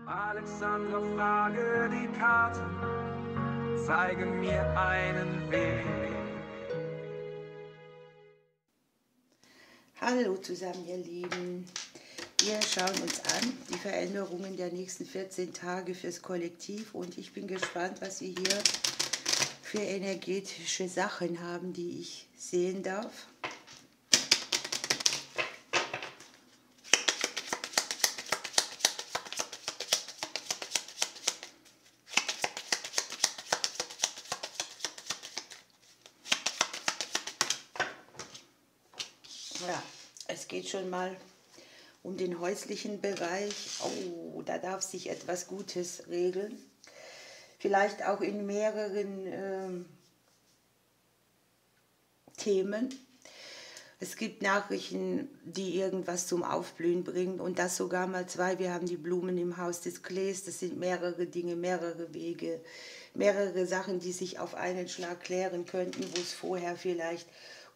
Alexandra, frage die Karten, zeigen mir einen Weg. Hallo zusammen, ihr Lieben. Wir schauen uns an die Veränderungen der nächsten 14 Tage fürs Kollektiv und ich bin gespannt, was wir hier für energetische Sachen haben, die ich sehen darf. Ja, es geht schon mal um den häuslichen Bereich. Oh, da darf sich etwas Gutes regeln. Vielleicht auch in mehreren Themen. Es gibt Nachrichten, die irgendwas zum Aufblühen bringen und das sogar mal zwei. Wir haben die Blumen im Haus des Klees. Das sind mehrere Dinge, mehrere Wege, mehrere Sachen, die sich auf einen Schlag klären könnten, wo es vorher vielleicht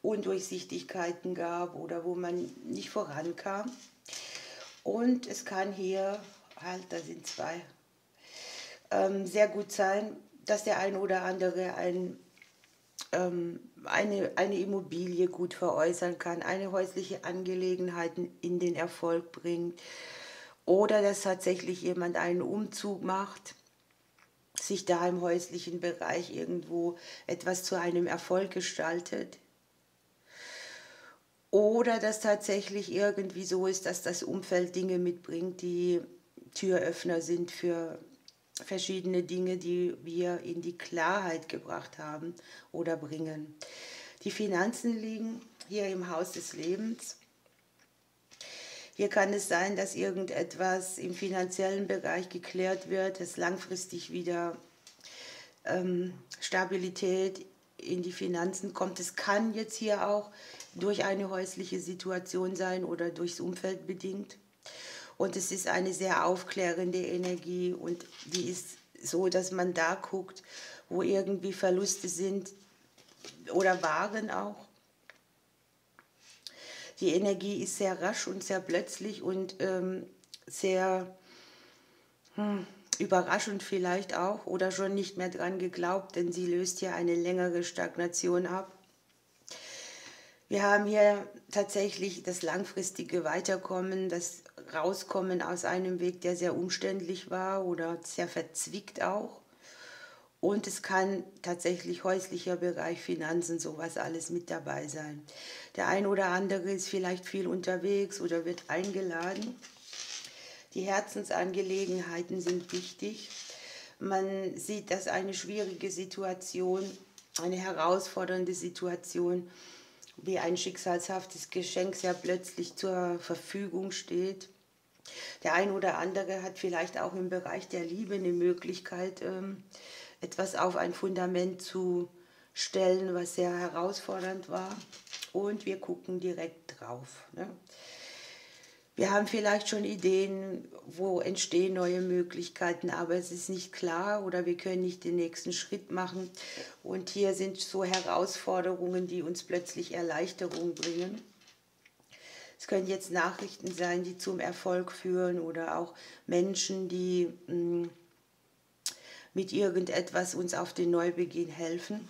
Undurchsichtigkeiten gab oder wo man nicht vorankam. Und es kann hier, halt, da sind zwei, sehr gut sein, dass der ein oder andere eine Immobilie gut veräußern kann, eine häusliche Angelegenheit in den Erfolg bringt oder dass tatsächlich jemand einen Umzug macht, sich da im häuslichen Bereich irgendwo etwas zu einem Erfolg gestaltet. Oder dass tatsächlich irgendwie so ist, dass das Umfeld Dinge mitbringt, die Türöffner sind für verschiedene Dinge, die wir in die Klarheit gebracht haben oder bringen. Die Finanzen liegen hier im Haus des Lebens. Hier kann es sein, dass irgendetwas im finanziellen Bereich geklärt wird, dass langfristig wieder Stabilität in die Finanzen kommt. Es kann jetzt hier auch durch eine häusliche Situation sein oder durchs Umfeld bedingt. Und es ist eine sehr aufklärende Energie und die ist so, dass man da guckt, wo irgendwie Verluste sind oder waren auch. Die Energie ist sehr rasch und sehr plötzlich und sehr überraschend vielleicht auch oder schon nicht mehr dran geglaubt, denn sie löst ja eine längere Stagnation ab. Wir haben hier tatsächlich das langfristige Weiterkommen, das Rauskommen aus einem Weg, der sehr umständlich war oder sehr verzwickt auch. Und es kann tatsächlich häuslicher Bereich, Finanzen, sowas alles mit dabei sein. Der ein oder andere ist vielleicht viel unterwegs oder wird eingeladen. Die Herzensangelegenheiten sind wichtig. Man sieht, dass eine schwierige Situation, eine herausfordernde Situation, wie ein schicksalshaftes Geschenk sehr plötzlich zur Verfügung steht. Der ein oder andere hat vielleicht auch im Bereich der Liebe eine Möglichkeit, etwas auf ein Fundament zu stellen, was sehr herausfordernd war. Und wir gucken direkt drauf. Ne? Wir haben vielleicht schon Ideen, wo entstehen neue Möglichkeiten, aber es ist nicht klar oder wir können nicht den nächsten Schritt machen. Und hier sind so Herausforderungen, die uns plötzlich Erleichterung bringen. Es können jetzt Nachrichten sein, die zum Erfolg führen oder auch Menschen, die mit irgendetwas uns auf den Neubeginn helfen.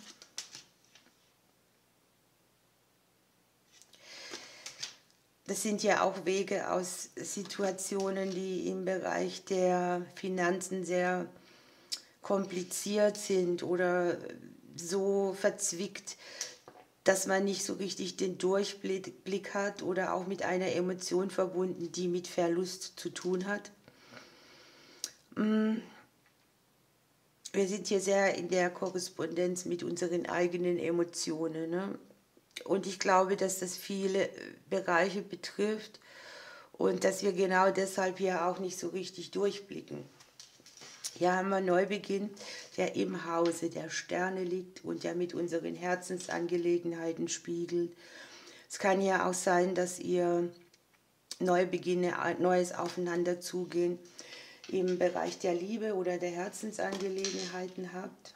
Das sind ja auch Wege aus Situationen, die im Bereich der Finanzen sehr kompliziert sind oder so verzwickt, dass man nicht so richtig den Durchblick hat oder auch mit einer Emotion verbunden, die mit Verlust zu tun hat. Wir sind hier sehr in der Korrespondenz mit unseren eigenen Emotionen, ne? Und ich glaube, dass das viele Bereiche betrifft und dass wir genau deshalb hier auch nicht so richtig durchblicken. Hier haben wir Neubeginn, der im Hause der Sterne liegt und der mit unseren Herzensangelegenheiten spiegelt. Es kann ja auch sein, dass ihr Neubeginne, neues Aufeinander zugehen im Bereich der Liebe oder der Herzensangelegenheiten habt.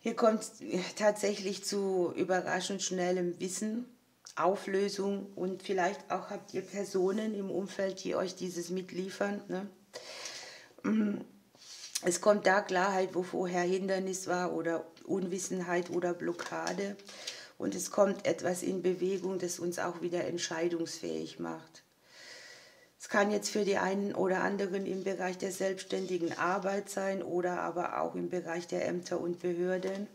Hier kommt es tatsächlich zu überraschend schnellem Wissen, Auflösung und vielleicht auch habt ihr Personen im Umfeld, die euch dieses mitliefern. Ne? Es kommt da Klarheit, wo vorher Hindernis war oder Unwissenheit oder Blockade. Und es kommt etwas in Bewegung, das uns auch wieder entscheidungsfähig macht. Es kann jetzt für die einen oder anderen im Bereich der selbstständigen Arbeit sein oder aber auch im Bereich der Ämter und Behörden.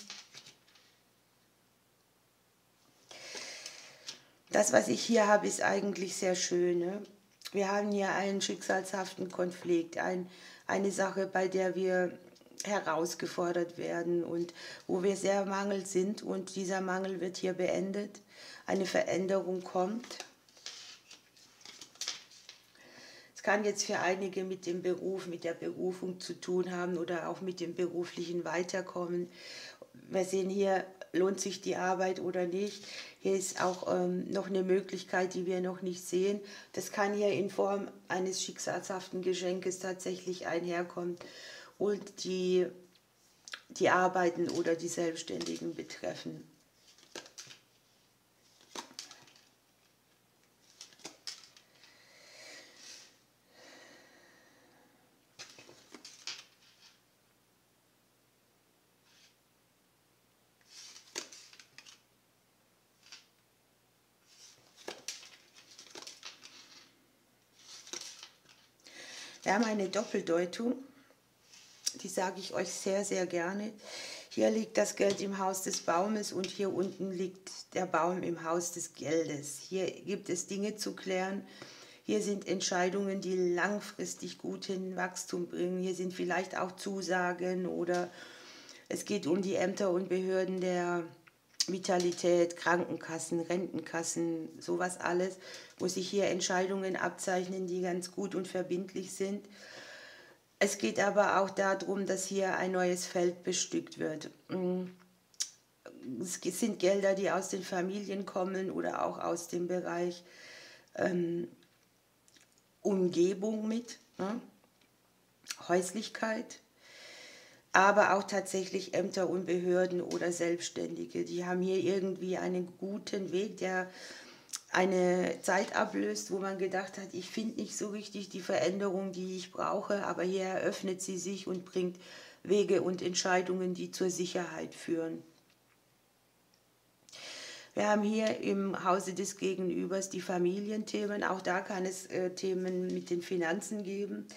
Das, was ich hier habe, ist eigentlich sehr schön. Ne? Wir haben hier einen schicksalshaften Konflikt, eine Sache, bei der wir herausgefordert werden und wo wir sehr Mangel sind und dieser Mangel wird hier beendet. Eine Veränderung kommt. Es kann jetzt für einige mit dem Beruf, mit der Berufung zu tun haben oder auch mit dem beruflichen Weiterkommen. Wir sehen hier, lohnt sich die Arbeit oder nicht. Hier ist auch noch eine Möglichkeit, die wir noch nicht sehen. Das kann hier in Form eines schicksalshaften Geschenkes tatsächlich einherkommen und die Arbeiten oder die Selbstständigen betreffen. Wir haben eine Doppeldeutung, die sage ich euch sehr, sehr gerne. Hier liegt das Geld im Haus des Baumes und hier unten liegt der Baum im Haus des Geldes. Hier gibt es Dinge zu klären. Hier sind Entscheidungen, die langfristig guten Wachstum bringen. Hier sind vielleicht auch Zusagen oder es geht um die Ämter und Behörden der Vitalität, Krankenkassen, Rentenkassen, sowas alles, wo sich hier Entscheidungen abzeichnen, die ganz gut und verbindlich sind. Es geht aber auch darum, dass hier ein neues Feld bestückt wird. Es sind Gelder, die aus den Familien kommen oder auch aus dem Bereich Umgebung mit, ne? Häuslichkeit. Aber auch tatsächlich Ämter und Behörden oder Selbstständige. Die haben hier irgendwie einen guten Weg, der eine Zeit ablöst, wo man gedacht hat, ich finde nicht so richtig die Veränderung, die ich brauche, aber hier eröffnet sie sich und bringt Wege und Entscheidungen, die zur Sicherheit führen. Wir haben hier im Hause des Gegenübers die Familienthemen. Auch da kann es Themen mit den Finanzen geben,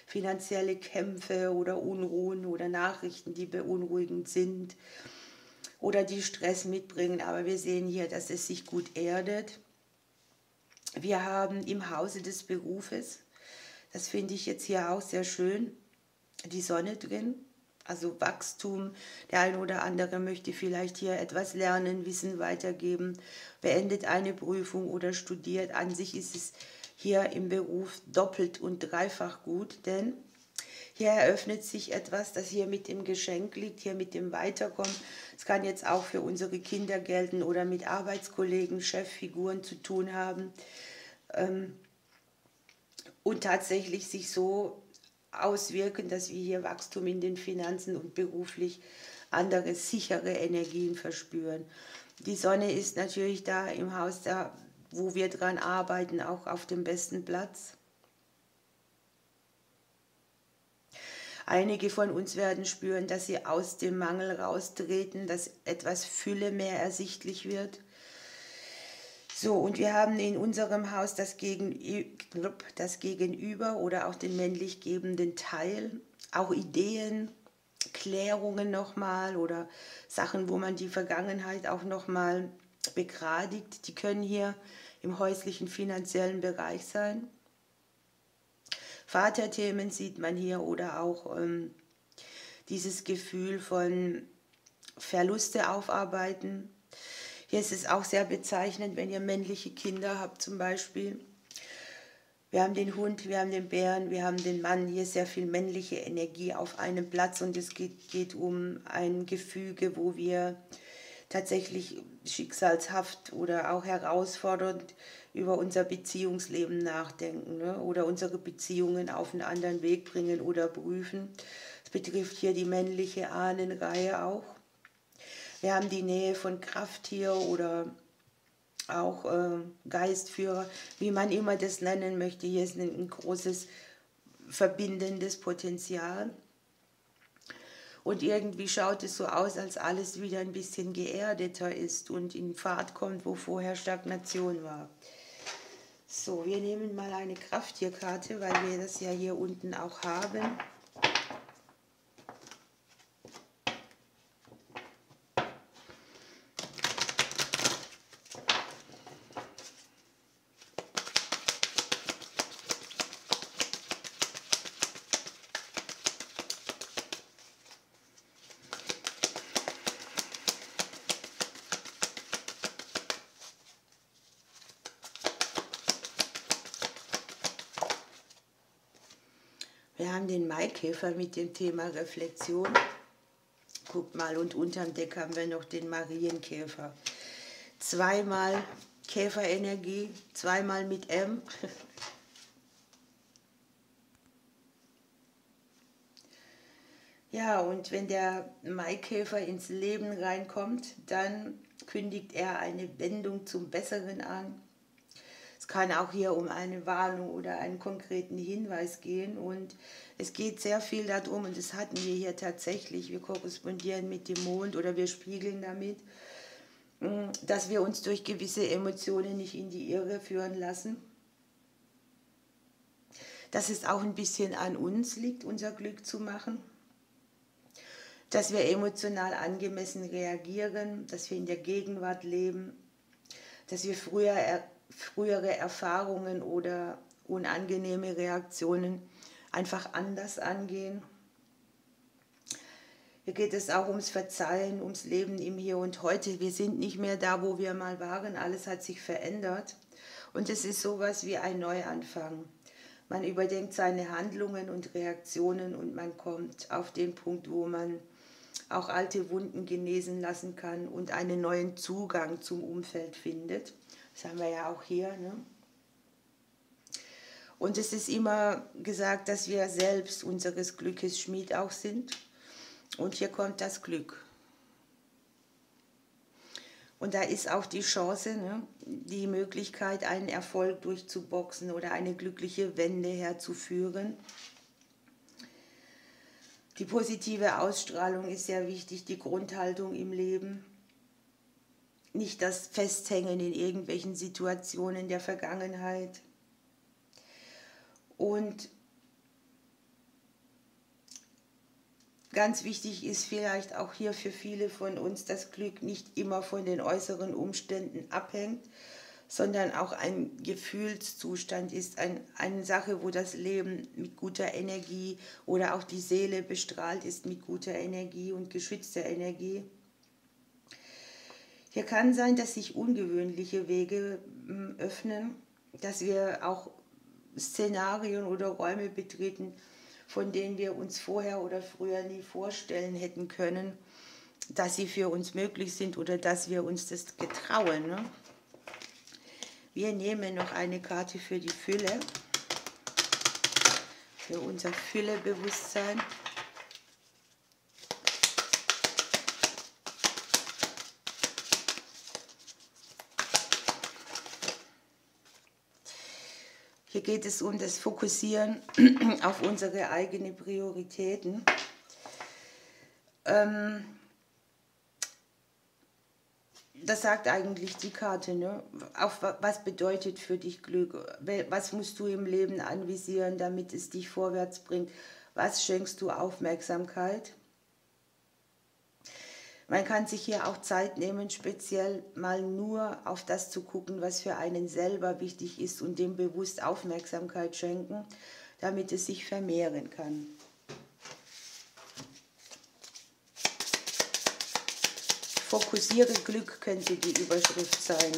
finanzielle Kämpfe oder Unruhen oder Nachrichten, die beunruhigend sind oder die Stress mitbringen. Aber wir sehen hier, dass es sich gut erdet. Wir haben im Hause des Berufes, das finde ich jetzt hier auch sehr schön, die Sonne drin. Also Wachstum, der eine oder andere möchte vielleicht hier etwas lernen, Wissen weitergeben, beendet eine Prüfung oder studiert. An sich ist es hier im Beruf doppelt und dreifach gut, denn hier eröffnet sich etwas, das hier mit dem Geschenk liegt, hier mit dem Weiterkommen. Es kann jetzt auch für unsere Kinder gelten oder mit Arbeitskollegen, Cheffiguren zu tun haben und tatsächlich sich so auswirken, dass wir hier Wachstum in den Finanzen und beruflich andere sichere Energien verspüren. Die Sonne ist natürlich da im Haus, da wo wir dran arbeiten, auch auf dem besten Platz. Einige von uns werden spüren, dass sie aus dem Mangel raustreten, dass etwas Fülle mehr ersichtlich wird. So, und wir haben in unserem Haus das Gegenüber oder auch den männlich gebenden Teil, auch Ideen, Klärungen nochmal oder Sachen, wo man die Vergangenheit auch nochmal begradigt. Die können hier im häuslichen finanziellen Bereich sein. Vaterthemen sieht man hier oder auch dieses Gefühl von Verluste aufarbeiten. Hier ist es auch sehr bezeichnend, wenn ihr männliche Kinder habt zum Beispiel. Wir haben den Hund, wir haben den Bären, wir haben den Mann. Hier ist sehr viel männliche Energie auf einem Platz und es geht um ein Gefüge, wo wir tatsächlich schicksalshaft oder auch herausfordernd über unser Beziehungsleben nachdenken, ne? Oder unsere Beziehungen auf einen anderen Weg bringen oder prüfen. Es betrifft hier die männliche Ahnenreihe auch. Wir haben die Nähe von Krafttier oder auch Geistführer, wie man immer das nennen möchte. Hier ist ein großes verbindendes Potenzial. Und irgendwie schaut es so aus, als alles wieder ein bisschen geerdeter ist und in Fahrt kommt, wo vorher Stagnation war. So, wir nehmen mal eine Krafttierkarte, weil wir das ja hier unten auch haben. Wir haben den Maikäfer mit dem Thema Reflexion. Guckt mal, und unterm Deck haben wir noch den Marienkäfer. Zweimal Käferenergie, zweimal mit M. Ja, und wenn der Maikäfer ins Leben reinkommt, dann kündigt er eine Wendung zum Besseren an. Es kann auch hier um eine Warnung oder einen konkreten Hinweis gehen und es geht sehr viel darum, und das hatten wir hier tatsächlich, wir korrespondieren mit dem Mond oder wir spiegeln damit, dass wir uns durch gewisse Emotionen nicht in die Irre führen lassen. Dass es auch ein bisschen an uns liegt, unser Glück zu machen. Dass wir emotional angemessen reagieren, dass wir in der Gegenwart leben, dass wir frühere Erfahrungen oder unangenehme Reaktionen einfach anders angehen. Hier geht es auch ums Verzeihen, ums Leben im Hier und Heute. Wir sind nicht mehr da, wo wir mal waren. Alles hat sich verändert. Und es ist sowas wie ein Neuanfang. Man überdenkt seine Handlungen und Reaktionen und man kommt auf den Punkt, wo man auch alte Wunden genesen lassen kann und einen neuen Zugang zum Umfeld findet. Das haben wir ja auch hier. Ne? Und es ist immer gesagt, dass wir selbst unseres Glückes Schmied auch sind. Und hier kommt das Glück. Und da ist auch die Chance, ne? Die Möglichkeit, einen Erfolg durchzuboxen oder eine glückliche Wende herzuführen. Die positive Ausstrahlung ist sehr wichtig, die Grundhaltung im Leben. Nicht das Festhängen in irgendwelchen Situationen der Vergangenheit. Und ganz wichtig ist vielleicht auch hier für viele von uns, dass Glück nicht immer von den äußeren Umständen abhängt, sondern auch ein Gefühlszustand ist, eine Sache, wo das Leben mit guter Energie oder auch die Seele bestrahlt ist mit guter Energie und geschützter Energie. Hier kann sein, dass sich ungewöhnliche Wege öffnen, dass wir auch Szenarien oder Räume betreten, von denen wir uns vorher oder früher nie vorstellen hätten können, dass sie für uns möglich sind oder dass wir uns das getrauen. Ne? Wir nehmen noch eine Karte für die Fülle, für unser Füllebewusstsein. Hier geht es um das Fokussieren auf unsere eigenen Prioritäten. Das sagt eigentlich die Karte, ne? Was bedeutet für dich Glück? Was musst du im Leben anvisieren, damit es dich vorwärts bringt? Was schenkst du Aufmerksamkeit? Man kann sich hier auch Zeit nehmen, speziell mal nur auf das zu gucken, was für einen selber wichtig ist und dem bewusst Aufmerksamkeit schenken, damit es sich vermehren kann. Fokussiere Glück könnte die Überschrift sein.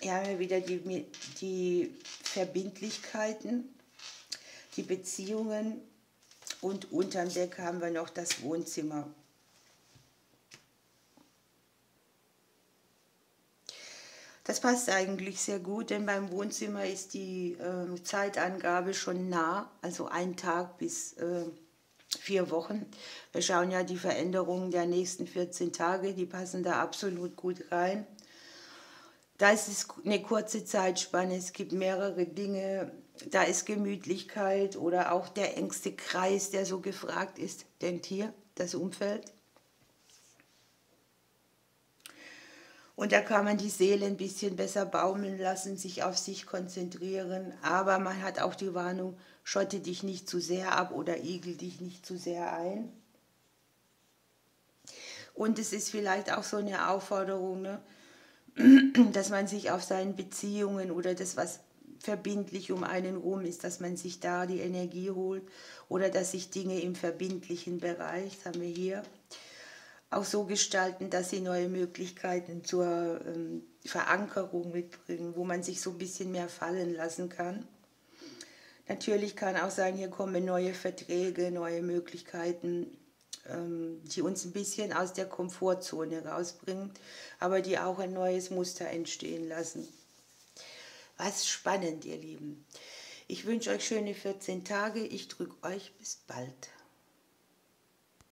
Hier haben wir wieder die Verbindlichkeiten, die Beziehungen und unterm Deck haben wir noch das Wohnzimmer. Das passt eigentlich sehr gut, denn beim Wohnzimmer ist die Zeitangabe schon nah, also ein Tag bis 4 Wochen. Wir schauen ja die Veränderungen der nächsten 14 Tage, die passen da absolut gut rein. Da ist es eine kurze Zeitspanne, es gibt mehrere Dinge, da ist Gemütlichkeit oder auch der engste Kreis, der so gefragt ist, denkt hier, das Umfeld. Und da kann man die Seele ein bisschen besser baumeln lassen, sich auf sich konzentrieren. Aber man hat auch die Warnung, schotte dich nicht zu sehr ab oder igel dich nicht zu sehr ein. Und es ist vielleicht auch so eine Aufforderung, ne, dass man sich auf seinen Beziehungen oder das, was verbindlich um einen rum ist, dass man sich da die Energie holt oder dass sich Dinge im verbindlichen Bereich, das haben wir hier, auch so gestalten, dass sie neue Möglichkeiten zur Verankerung mitbringen, wo man sich so ein bisschen mehr fallen lassen kann. Natürlich kann auch sein, hier kommen neue Verträge, neue Möglichkeiten, die uns ein bisschen aus der Komfortzone rausbringen, aber die auch ein neues Muster entstehen lassen. Was spannend, ihr Lieben. Ich wünsche euch schöne 14 Tage. Ich drücke euch bis bald.